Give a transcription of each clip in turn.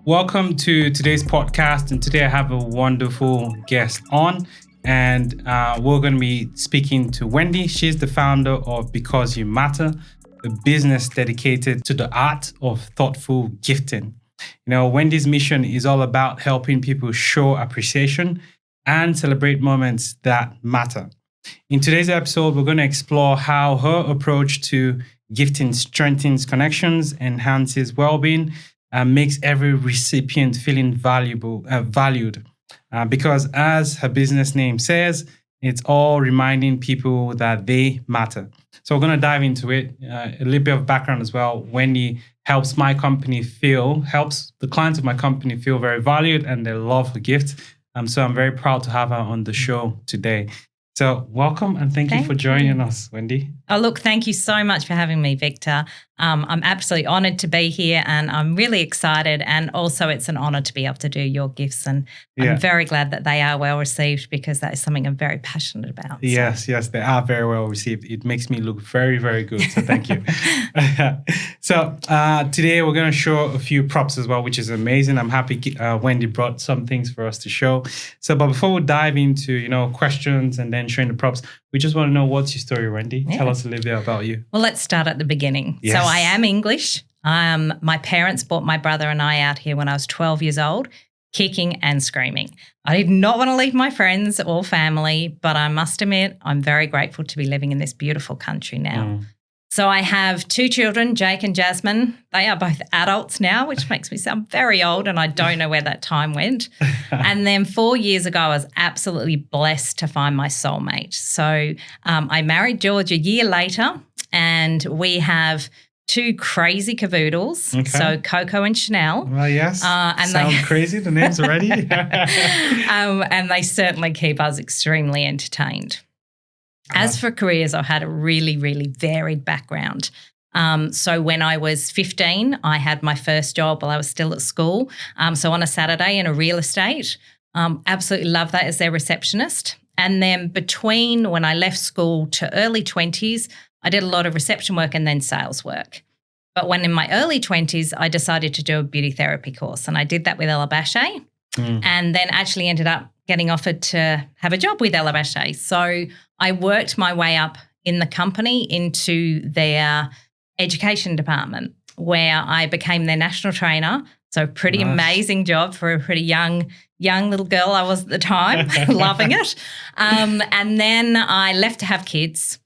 Welcome to today's podcast. And today I have a wonderful guest on. And we're going to be speaking to Wendy. She's the founder of Because You Matter, a business dedicated to the art of thoughtful gifting. You know, Wendy's mission is all about helping people show appreciation and celebrate moments that matter. In today's episode, we're going to explore how her approach to gifting strengthens connections, enhances well-being, and makes every recipient feeling valued. Because as her business name says, it's all reminding people that they matter. So we're going to dive into it. A little bit of background as well. Wendy helps the clients of my company feel very valued and they love her gift. So I'm very proud to have her on the show today. So welcome and thank you for joining us, Wendy. Oh, look, thank you so much for having me, Victor. I'm absolutely honoured to be here and I'm really excited. And also it's an honour to be able to do your gifts. And I'm very glad that they are well received because that is something I'm very passionate about. Yes, they are very well received. It makes me look very, very good. So thank you. So today we're going to show a few props as well, which is amazing. I'm happy Wendy brought some things for us to show. So, but before we dive into, questions and then showing the props, we just want to know what's your story, Wendy. Tell us a little bit about you. Well, let's start at the beginning. Yes. So I am English. My parents brought my brother and I out here when I was 12 years old, kicking and screaming. I did not want to leave my friends or family, but I must admit I'm very grateful to be living in this beautiful country now. So I have two children, Jake and Jasmine. They are both adults now, which makes me sound very old and I don't know where that time went. And then 4 years ago, I was absolutely blessed to find my soulmate. So I married George a year later and we have two crazy cavoodles, so Coco and Chanel. Well, yes, and sound crazy, the names already. And they certainly keep us extremely entertained. As for careers, I've had a really, really varied background. So when I was 15, I had my first job while I was still at school. So on a Saturday in a real estate, absolutely love that as their receptionist. And then between when I left school to early 20s, I did a lot of reception work and then sales work. But when in my early 20s, I decided to do a beauty therapy course and I did that with Ella Bache and then actually ended up getting offered to have a job with Ella Bache. So I worked my way up in the company into their education department where I became their national trainer. So pretty amazing job for a pretty young little girl I was at the time, loving it. And then I left to have kids.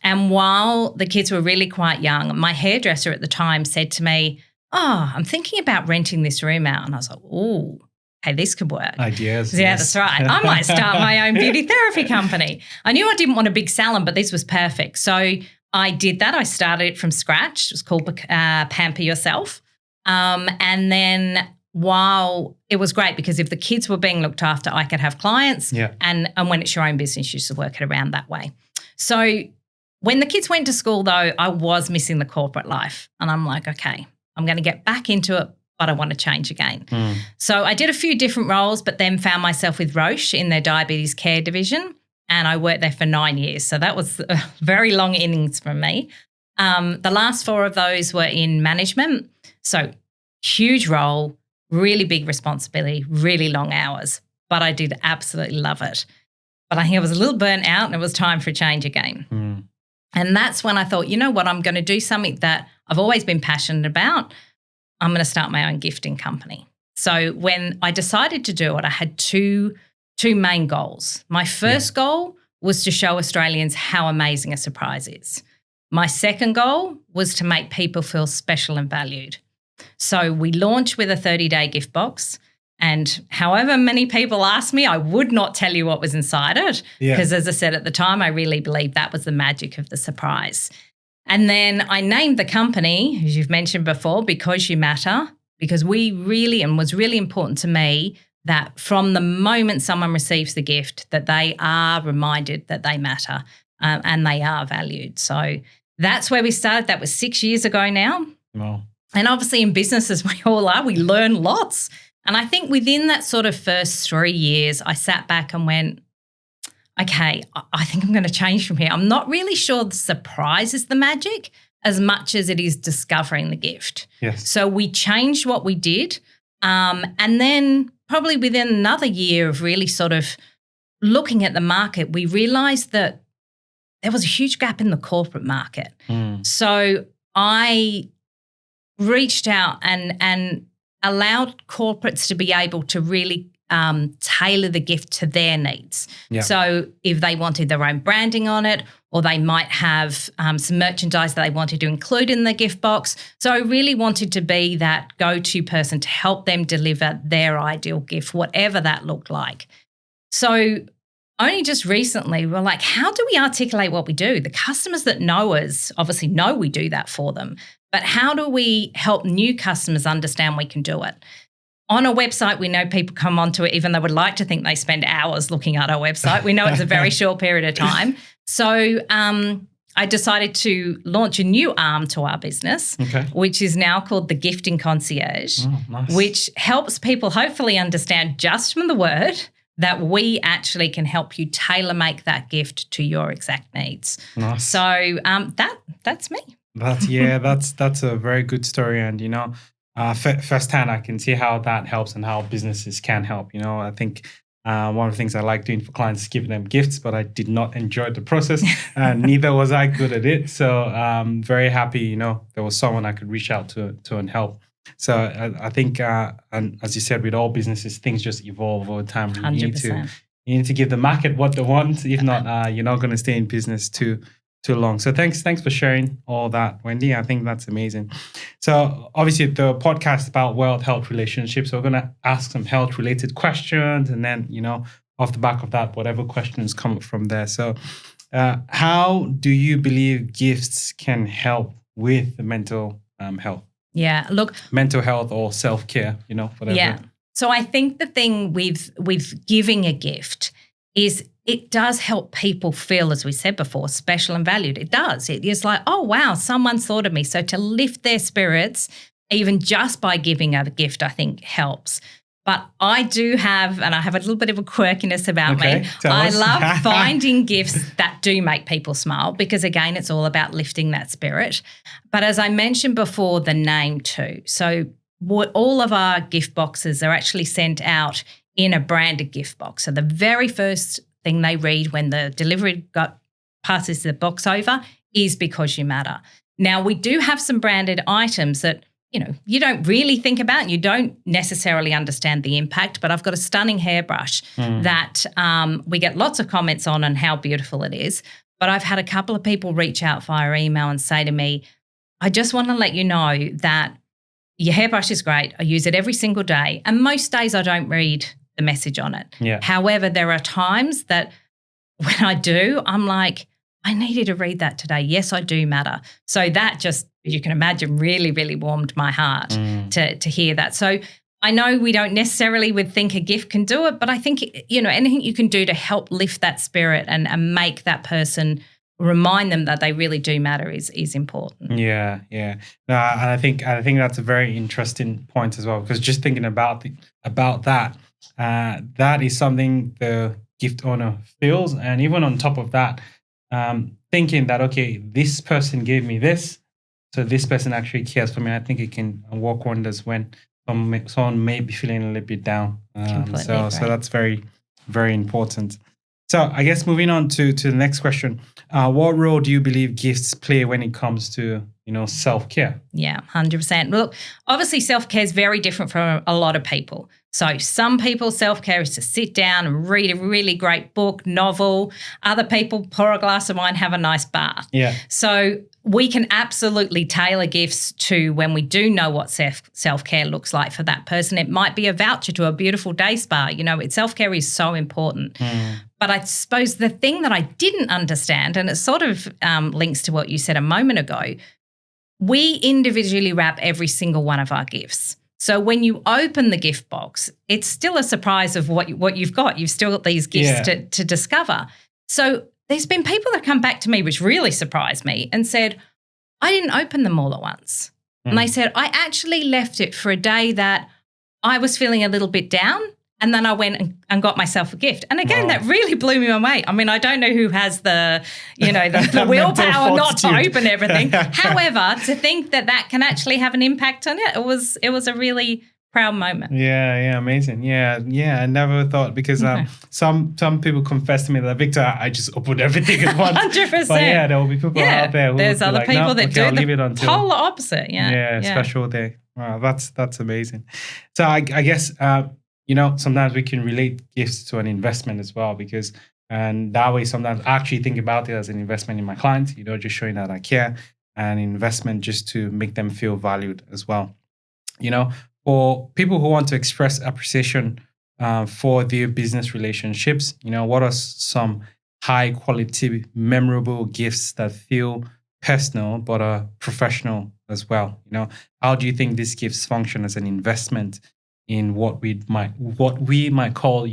And while the kids were really quite young, my hairdresser at the time said to me, I'm thinking about renting this room out. And I was like, ooh. Hey, this could work. Ideas. Yeah, that's right. I might start my own beauty therapy company. I knew I didn't want a big salon, but this was perfect. So I did that. I started it from scratch. It was called Pamper Yourself. And then while it was great because if the kids were being looked after, I could have clients. Yeah. And when it's your own business, you should work it around that way. So when the kids went to school, though, I was missing the corporate life. And I'm like, okay, I'm going to get back into it, but I want to change again. So I did a few different roles, but then found myself with Roche in their diabetes care division, and I worked there for 9 years. So that was a very long innings for me. The last 4 of those were in management. So huge role, really big responsibility, really long hours, but I did absolutely love it. But I think I was a little burnt out and it was time for a change again. And that's when I thought, you know what, I'm going to do something that I've always been passionate about. I'm going to start my own gifting company. So when I decided to do it, I had two main goals. My first goal was to show Australians how amazing a surprise is. My second goal was to make people feel special and valued. So we launched with a 30-day gift box. And however many people asked me, I would not tell you what was inside it because, as I said at the time, I really believed that was the magic of the surprise. And then I named the company, as you've mentioned before, Because You Matter, because we really, and was really important to me, that from the moment someone receives the gift, that they are reminded that they matter and they are valued. So that's where we started. That was 6 years ago now. Wow. And obviously in business, as we all are, we learn lots. And I think within that sort of first 3 years, I sat back and went, okay, I think I'm going to change from here. I'm not really sure the surprise is the magic as much as it is discovering the gift. Yes. So we changed what we did And then probably within another year of really sort of looking at the market, we realised that there was a huge gap in the corporate market. So I reached out and allowed corporates to be able to really tailor the gift to their needs. Yeah. So if they wanted their own branding on it, or they might have some merchandise that they wanted to include in the gift box. So I really wanted to be that go-to person to help them deliver their ideal gift, whatever that looked like. So only just recently, we're like, how do we articulate what we do? The customers that know us obviously know we do that for them, but how do we help new customers understand we can do it? On a website, we know people come onto it, even though we'd like to think they spend hours looking at our website. We know it's a very short period of time. So I decided to launch a new arm to our business, which is now called the Gifting Concierge, which helps people hopefully understand just from the word that we actually can help you tailor make that gift to your exact needs. Nice. So that's me. That's a very good story, and firsthand, I can see how that helps and how businesses can help. I think one of the things I like doing for clients is giving them gifts, but I did not enjoy the process, and neither was I good at it. So I'm very happy, there was someone I could reach out to and help. So I think, and as you said, with all businesses, things just evolve over time. 100%. You need to give the market what they want. If not, you're not going to stay in business too long. So thanks for sharing all that, Wendy. I think that's amazing. So obviously the podcast is about wealth, health, relationships. So we're going to ask some health related questions, and then, off the back of that, whatever questions come up from there. So how do you believe gifts can help with the mental health? Yeah, look. Mental health or self-care, whatever. Yeah. So I think the thing with giving a gift is it does help people feel, as we said before, special and valued. It does. It is like, oh, wow, someone's thought of me. So to lift their spirits, even just by giving a gift, I think helps. But I do have, and I have a little bit of a quirkiness about me. I love finding gifts that do make people smile because, again, it's all about lifting that spirit. But as I mentioned before, the name too. So all of our gift boxes are actually sent out in a branded gift box. So the very first thing they read when the delivery passes the box over is because you matter. Now, we do have some branded items that, you don't really think about and you don't necessarily understand the impact, but I've got a stunning hairbrush that we get lots of comments on and how beautiful it is. But I've had a couple of people reach out via email and say to me, I just want to let you know that your hairbrush is great. I use it every single day. And most days I don't read the message on it. Yeah. However, there are times that when I do, I'm like, I needed to read that today. Yes, I do matter. So that just, you can imagine, really, really warmed my heart to hear that. So I know we don't necessarily would think a gift can do it, but I think, anything you can do to help lift that spirit and make that person, remind them that they really do matter is important. Yeah. No, and I think that's a very interesting point as well, because just thinking about that, that is something the gift owner feels, and even on top of that, thinking that, okay, this person gave me this, so this person actually cares for me. I think it can work wonders when someone may be feeling a little bit down. So that's very, very important. So I guess moving on to the next question, what role do you believe gifts play when it comes to, self-care? Yeah, 100%. Look, obviously self-care is very different for a lot of people. So some people, self-care is to sit down and read a really great book, novel. Other people pour a glass of wine, have a nice bath. Yeah. So we can absolutely tailor gifts to when we do know what self-care looks like for that person. It might be a voucher to a beautiful day spa. Self-care is so important. But I suppose the thing that I didn't understand, and it sort of links to what you said a moment ago, we individually wrap every single one of our gifts. So when you open the gift box, it's still a surprise of what you've got. You've still got these gifts to discover. So there's been people that come back to me, which really surprised me, and said, I didn't open them all at once. And they said, I actually left it for a day that I was feeling a little bit down. And then I went and got myself a gift. And again, that really blew me away. I mean, I don't know who has the willpower not to open everything. However, to think that can actually have an impact on it, it was a really proud moment. Yeah, amazing. Yeah. I never thought because some people confess to me that Victor, I just opened everything at once. 100%. But yeah, there will be people out there who there's will be other like, people no, that okay, do I'll the leave it until polar opposite. Yeah, special day. Wow, that's amazing. So I guess sometimes we can relate gifts to an investment as well and that way sometimes I actually think about it as an investment in my clients. Just showing that I care, and investment just to make them feel valued as well. For people who want to express appreciation for their business relationships, what are some high quality, memorable gifts that feel personal but are professional as well? How do you think these gifts function as an investment in what we might call,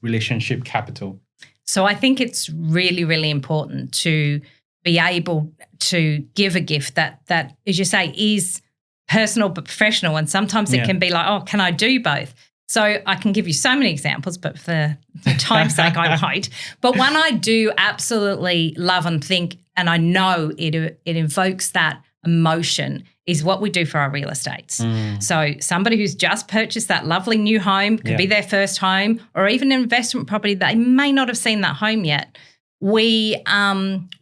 relationship capital? So I think it's really, really important to be able to give a gift that, as you say, is personal but professional. And sometimes it can be like, oh, can I do both? So I can give you so many examples, but for time's sake, I won't. But one I do absolutely love and think, and I know it invokes that emotion, is what we do for our real estates. So somebody who's just purchased that lovely new home, could be their first home, or even an investment property, they may not have seen that home yet. We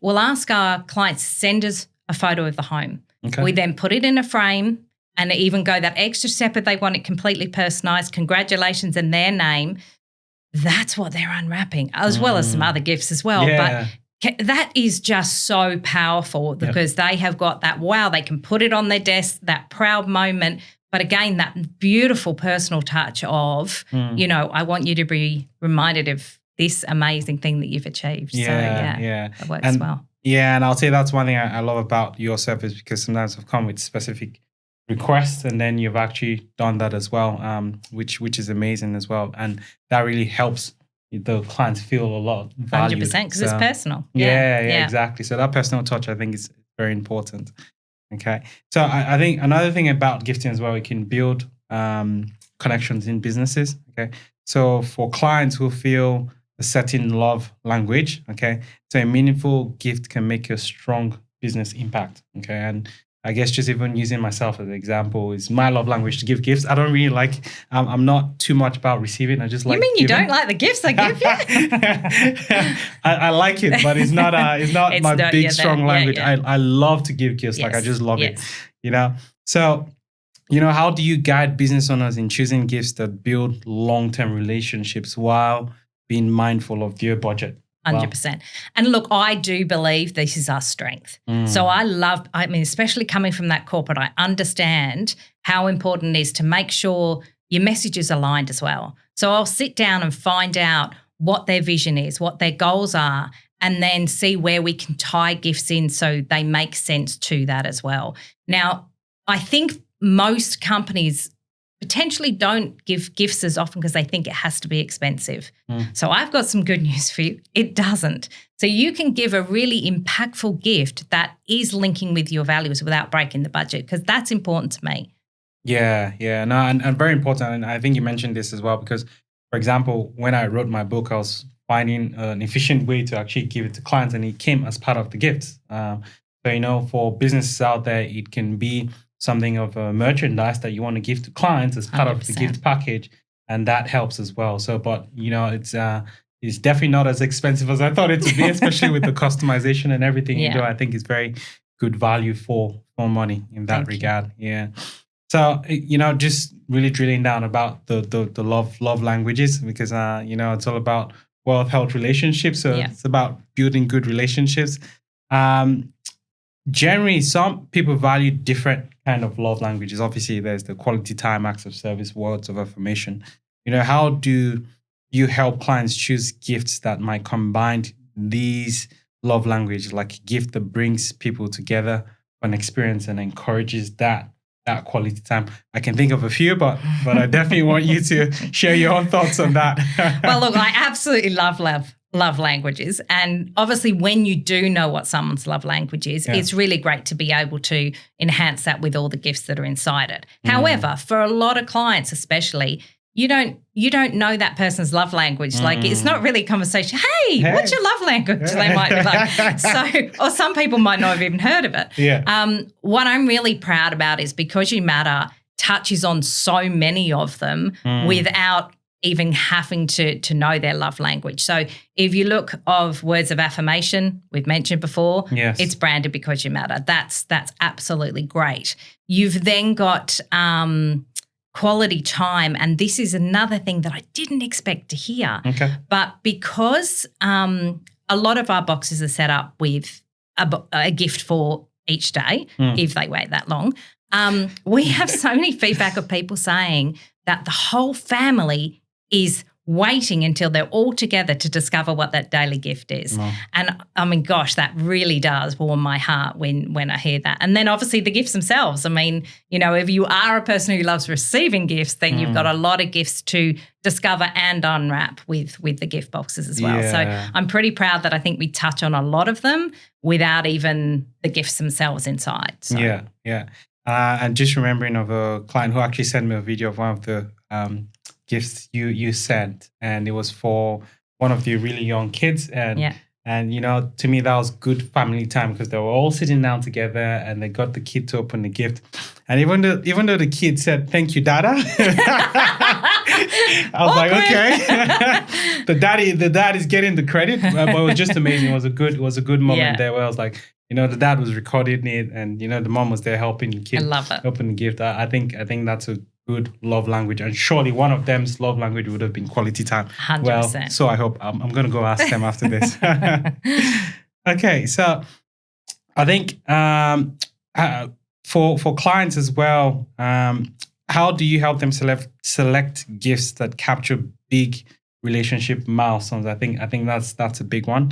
will ask our clients to send us a photo of the home. Okay. We then put it in a frame and even go that extra step if they want it completely personalised, congratulations in their name. That's what they're unwrapping, as well as some other gifts as well. Yeah. But that is just so powerful because they have got that, wow, they can put it on their desk, that proud moment. But again, that beautiful personal touch of, I want you to be reminded of this amazing thing that you've achieved. That works well. Yeah, and I'll say that's one thing I love about your service, because sometimes I've come with specific requests and then you've actually done that as well, which is amazing as well. And that really helps the clients feel a lot valued. 100%, because it's personal. Yeah, exactly. So that personal touch, I think, is very important. Okay. So I think another thing about gifting as well, it can build connections in businesses. Okay. So for clients who feel a certain love language, okay, so a meaningful gift can make a strong business impact. Okay. And I guess just even using myself as an example is my love language to give gifts. I don't really like, I'm not too much about receiving. I just like giving. You don't like the gifts I give you? I like it, but it's not my big, strong language. I love to give gifts. Yes. Like I just love it, So, how do you guide business owners in choosing gifts that build long-term relationships while being mindful of their budget? 100%. Wow. And look, I do believe this is our strength. So especially coming from that corporate, I understand how important it is to make sure your message is aligned as well. So I'll sit down and find out what their vision is, what their goals are, and then see where we can tie gifts in so they make sense to that as well. Now, I think most companies potentially don't give gifts as often because they think it has to be expensive. So I've got some good news for you. It doesn't. So you can give a really impactful gift that is linking with your values without breaking the budget, because that's important to me. Yeah. No, and very important. And I think you mentioned this as well, because, for example, when I wrote my book, I was finding an efficient way to actually give it to clients, and it came as part of the gifts. So, for businesses out there, it can be something of a merchandise that you want to give to clients as part 100%. Of the gift package, and that helps as well. So, but it's definitely not as expensive as I thought it to be, especially with the customization and everything you do. I think it's very good value for money in that regard. Yeah. So just really drilling down about the love languages, because it's all about wealth, health, relationships. So it's about building good relationships. Generally, some people value different kind of love languages. Obviously, there's the quality time, acts of service, words of affirmation. How do you help clients choose gifts that might combine these love languages, like a gift that brings people together for an experience and encourages that quality time? I can think of a few, but I definitely want you to share your own thoughts on that. Well, look, I absolutely love languages. And obviously when you do know what someone's love language is, it's really great to be able to enhance that with all the gifts that are inside it. However, for a lot of clients especially, you don't know that person's love language. Like, it's not really a conversation. Hey, what's your love language? They might be like, or some people might not have even heard of it. What I'm really proud about is, because you matter, touches on so many of them without even having to know their love language. So if you look of words of affirmation, we've mentioned before, it's branded Because You Matter. That's absolutely great. You've then got quality time, and this is another thing that I didn't expect to hear. Okay. But because a lot of our boxes are set up with a gift for each day, if they wait that long, we have so many feedback of people saying that the whole family is waiting until they're all together to discover what that daily gift is. Wow. And I mean, gosh, that really does warm my heart when I hear that. And then obviously the gifts themselves. I mean, if you are a person who loves receiving gifts, then you've got a lot of gifts to discover and unwrap with the gift boxes as well. Yeah. So I'm pretty proud that I think we touch on a lot of them without even the gifts themselves inside. So. Yeah. And just remembering of a client who actually sent me a video of one of the gifts you sent, and it was for one of the really young kids, and to me that was good family time because they were all sitting down together and they got the kid to open the gift, and even though the kid said thank you dada, I was like, okay. the dad is getting the credit, but it was just amazing. It was a good moment there where I was like, the dad was recording it, and the mom was there helping the kid open the gift. I think that's a good love language, and surely one of them's love language would have been quality time. 100%. Well, so I hope I'm going to go ask them after this. Okay, so I think for clients as well, how do you help them select gifts that capture big relationship milestones? I think that's a big one.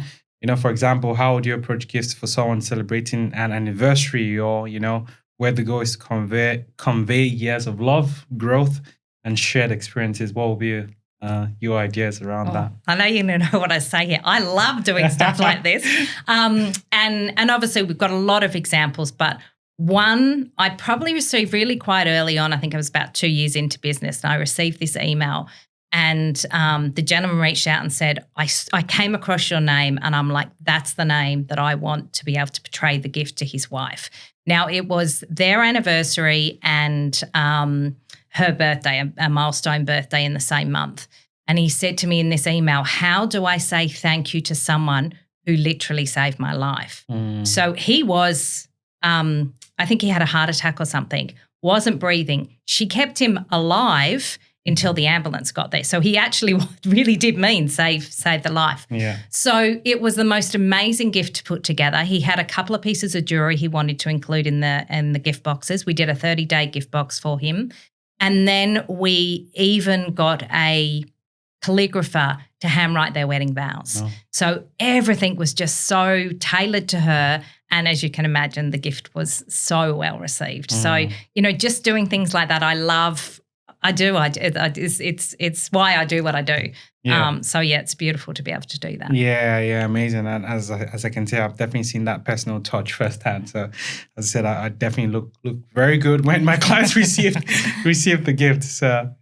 For example, how would you approach gifts for someone celebrating an anniversary, or where the goal is to convey years of love, growth, and shared experiences? What will be your ideas around that? I know you're going to know what I say here. I love doing stuff like this. And obviously we've got a lot of examples, but one I probably received really quite early on. I think I was about 2 years into business, and I received this email, and the gentleman reached out and said, I came across your name, and I'm like, that's the name that I want to be able to portray the gift to his wife. Now, it was their anniversary and her birthday, a milestone birthday in the same month. And he said to me in this email, how do I say thank you to someone who literally saved my life? So he was, I think he had a heart attack or something, wasn't breathing. She kept him alive until the ambulance got there. So he actually really did mean save the life. Yeah. So it was the most amazing gift to put together. He had a couple of pieces of jewelry he wanted to include in the gift boxes. We did a 30-day gift box for him. And then we even got a calligrapher to handwrite their wedding vows. Oh. So everything was just so tailored to her. And as you can imagine, the gift was so well received. So, just doing things like that, I love. It's why I do what I do. Yeah. It's beautiful to be able to do that. Yeah, amazing. And as I can tell, I've definitely seen that personal touch firsthand. So as I said, I definitely look very good when my clients receive the gift. So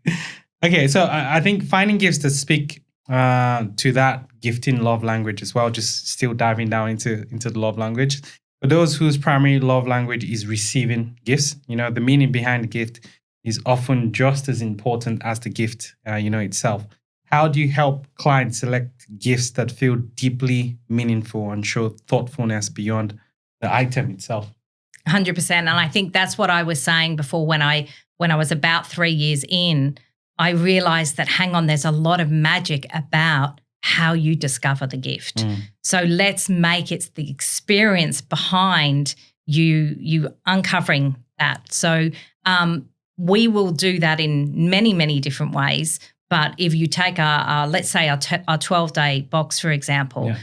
okay, so I think finding gifts that speak to that gifting love language as well. Just still diving down into the love language. For those whose primary love language is receiving gifts, the meaning behind the gift is often just as important as the gift, itself. How do you help clients select gifts that feel deeply meaningful and show thoughtfulness beyond the item itself? 100%. And I think that's what I was saying before when I was about 3 years in, I realized that, hang on, there's a lot of magic about how you discover the gift. So let's make it the experience behind you uncovering that. So, we will do that in many, many different ways. But if you take let's say our 12-day box, for example,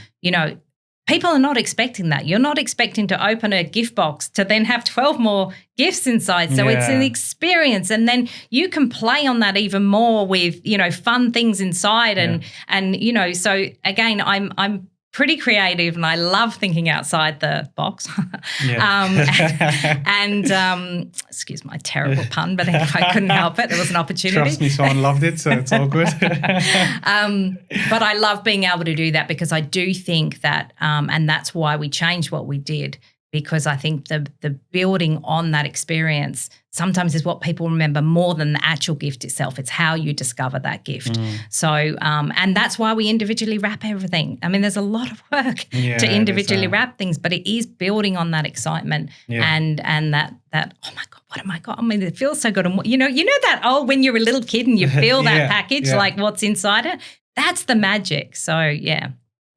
people are not expecting that. You're not expecting to open a gift box to then have 12 more gifts inside. So it's an experience. And then you can play on that even more with, fun things inside. And so again, I'm pretty creative and I love thinking outside the box. Excuse my terrible pun, but if I couldn't help it, there was an opportunity. Trust me, someone loved it, so it's all good. But I love being able to do that because I do think that, and that's why we changed what we did, because I think the building on that experience sometimes is what people remember more than the actual gift itself. It's how you discover that gift. So, and that's why we individually wrap everything. I mean, there's a lot of work to individually wrap things, but it is building on that excitement and that, oh my God, what am I got? I mean, it feels so good. And you know that, when you're a little kid and you feel that package, like what's inside it, that's the magic. So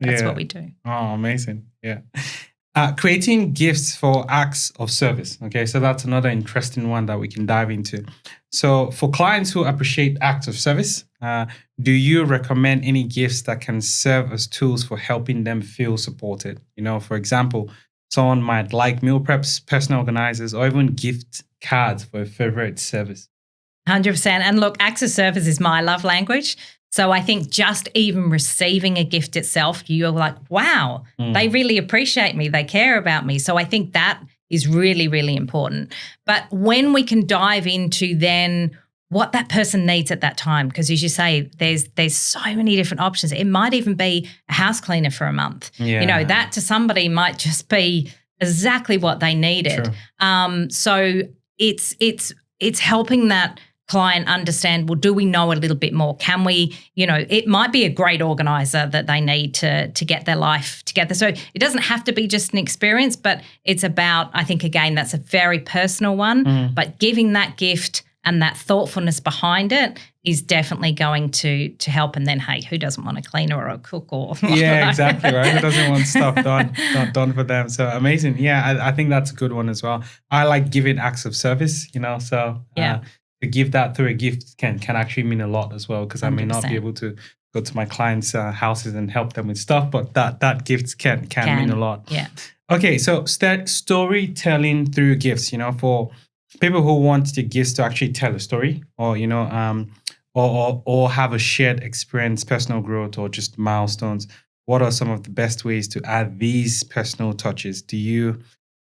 that's what we do. Oh, amazing. Yeah. Creating gifts for acts of service. Okay, so that's another interesting one that we can dive into. So for clients who appreciate acts of service, do you recommend any gifts that can serve as tools for helping them feel supported? You know, for example, someone might like meal preps, personal organizers, or even gift cards for a favorite service. 100%. And look, acts of service is my love language. So I think just even receiving a gift itself, you're like, wow, they really appreciate me. They care about me. So I think that is really, really important. But when we can dive into then what that person needs at that time, because as you say, there's so many different options. It might even be a house cleaner for a month. You know, that to somebody might just be exactly what they needed. So it's helping that client understand, well, do we know a little bit more? Can we, it might be a great organizer that they need to get their life together. So it doesn't have to be just an experience, but it's about, I think, again, that's a very personal one, but giving that gift and that thoughtfulness behind it is definitely going to help. And then, hey, who doesn't want a cleaner or a cook or exactly, right? Who doesn't want stuff done for them? So amazing. Yeah, I think that's a good one as well. I like giving acts of service, so to give that through a gift can actually mean a lot as well, because I may not be able to go to my clients' houses and help them with stuff, but that gift can mean a lot. Yeah. Okay, so storytelling through gifts, for people who want the gifts to actually tell a story, or or have a shared experience, personal growth, or just milestones. What are some of the best ways to add these personal touches? Do you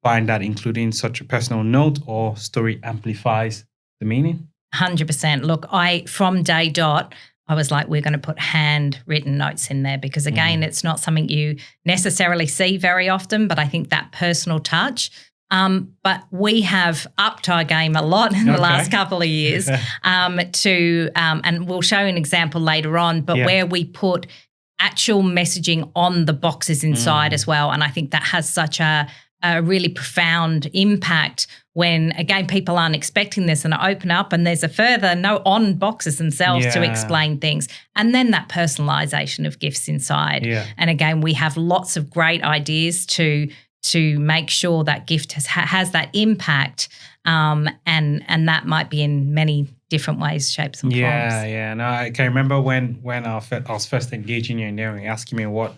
find that including such a personal note or story amplifies the meaning? 100%. Look, from day dot, I was like, we're going to put handwritten notes in there because, again, it's not something you necessarily see very often, but I think that personal touch. But we have upped our game a lot in the last couple of years and we'll show an example later on, but where we put actual messaging on the boxes inside as well. And I think that has such a really profound impact when, again, people aren't expecting this and I open up and there's a further note on boxes themselves to explain things. And then that personalization of gifts inside. And again, we have lots of great ideas to make sure that gift has that impact, and that might be in many different ways, shapes and forms. Yeah. No, I can remember when I was first engaging you and they were asking me what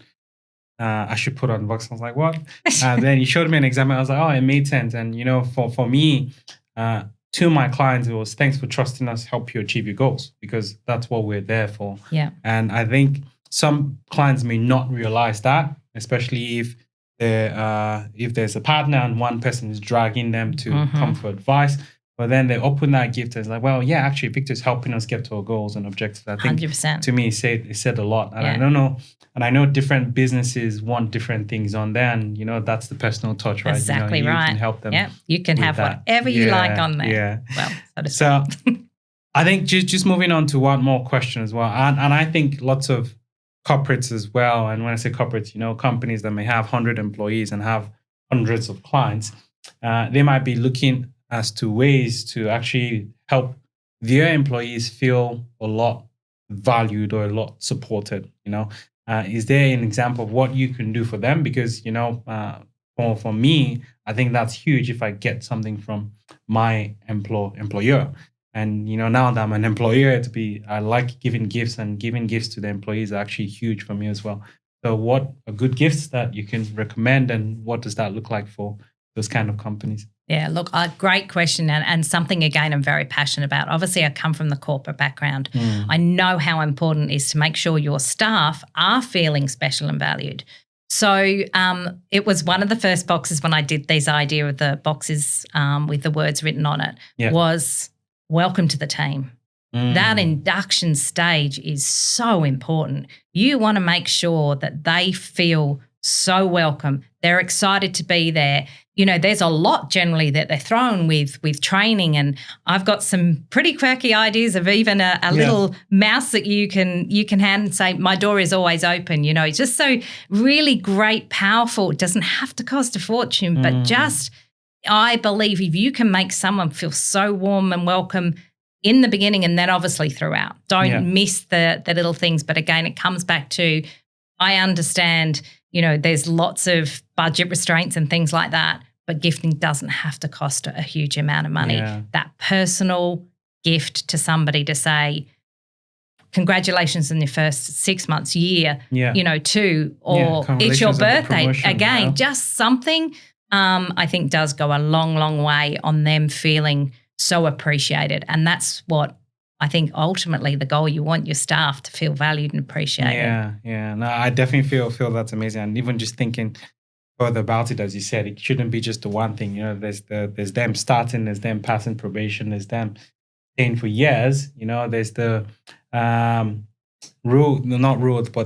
I should put on the box. I was like, what? Then you showed me an example. I was like, oh, it made sense. And, for me, to my clients, it was thanks for trusting us, help you achieve your goals, because that's what we're there for. Yeah. And I think some clients may not realize that, especially if there's a partner and one person is dragging them to come for advice. But then they open that gift and it's like, well, yeah, actually, Victor's helping us get to our goals and objectives. I think 100%. To me, it said a lot. And I don't know. And I know different businesses want different things on there. And, that's the personal touch, right? Exactly you right. can help them. Yeah, you can have that. whatever you like on there. Yeah. Well, so I think just moving on to one more question as well. And I think lots of corporates as well. And when I say corporates, companies that may have 100 employees and have hundreds of clients, they might be looking as to ways to actually help their employees feel a lot valued or a lot supported. Is there an example of what you can do for them? Because for me, I think that's huge if I get something from my employer. And now that I'm an employer, I like giving gifts, and giving gifts to the employees are actually huge for me as well. So what are good gifts that you can recommend, and what does that look like for those kind of companies? Yeah, look, a great question, and something, again, I'm very passionate about. Obviously, I come from the corporate background. I know how important it is to make sure your staff are feeling special and valued. So it was one of the first boxes when I did this idea of the boxes with the words written on it was welcome to the team. That induction stage is so important. You want to make sure that they feel so welcome, They're excited to be there. You know, there's a lot generally that they're thrown with training, and I've got some pretty quirky ideas of even a little mouse that you can hand and say, my door is always open. You know, it's just so really great, powerful. It doesn't have to cost a fortune, but just I believe if you can make someone feel so warm and welcome in the beginning and then obviously throughout, don't miss the little things. But again, it comes back to, I understand, you know, there's lots of budget restraints and things like that, but gifting doesn't have to cost a huge amount of money. Yeah. That personal gift to somebody to say, congratulations on your first 6 months, year, you know, 2, or it's your birthday. Again, just something I think does go a long, long way on them feeling so appreciated. And that's what I think ultimately the goal, you want your staff to feel valued and appreciated. Yeah. No, I definitely feel that's amazing. And even just thinking further about it, as you said, it shouldn't be just the one thing. You know, there's them starting, there's them passing probation, there's them staying for years. You know, there's the but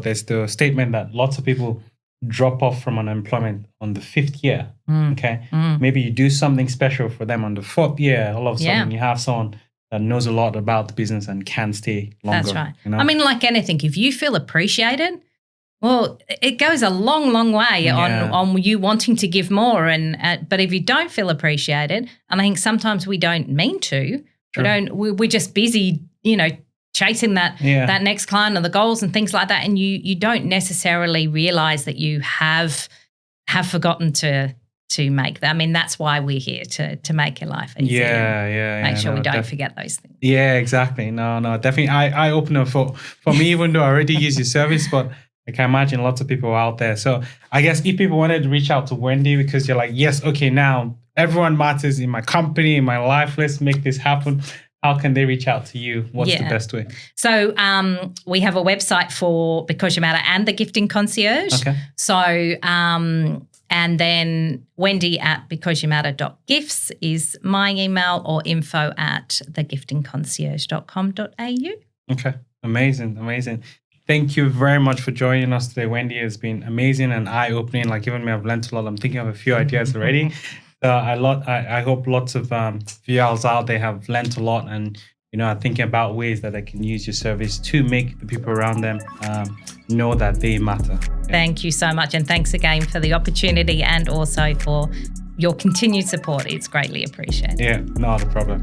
there's the statement that lots of people drop off from unemployment on the 5th year. Okay. Maybe you do something special for them on the 4th year. All of a sudden you have someone that knows a lot about the business and can stay longer. That's right. You know? I mean, like anything, if you feel appreciated, well, it goes a long, long way on you wanting to give more. And but if you don't feel appreciated, and I think sometimes we don't mean to, we're just busy, you know, chasing that next client or the goals and things like that, and you don't necessarily realize that you have forgotten to make that. I mean, that's why we're here, to make your life easier. Make sure we don't forget those things. Yeah, exactly. No, definitely eye opener for me, even though I already use your service, but I can imagine lots of people out there. So I guess if people wanted to reach out to Wendy because you're like, yes, okay, now everyone matters in my company, in my life, let's make this happen. How can they reach out to you? What's the best way? So we have a website for Because You Matter and the Gifting Concierge. Okay. So and then Wendy at becauseyoumatter.gifts is my email, or info@thegiftingconcierge.com.au. Okay. Amazing. Thank you very much for joining us today, Wendy. It's been amazing and eye-opening. Like, even me, I've learned a lot. I'm thinking of a few ideas already. I hope lots of VLs out there have learned a lot and, you know, are thinking about ways that they can use your service to make the people around them know that they matter. Thank you so much. And thanks again for the opportunity and also for your continued support. It's greatly appreciated. Yeah, not a problem.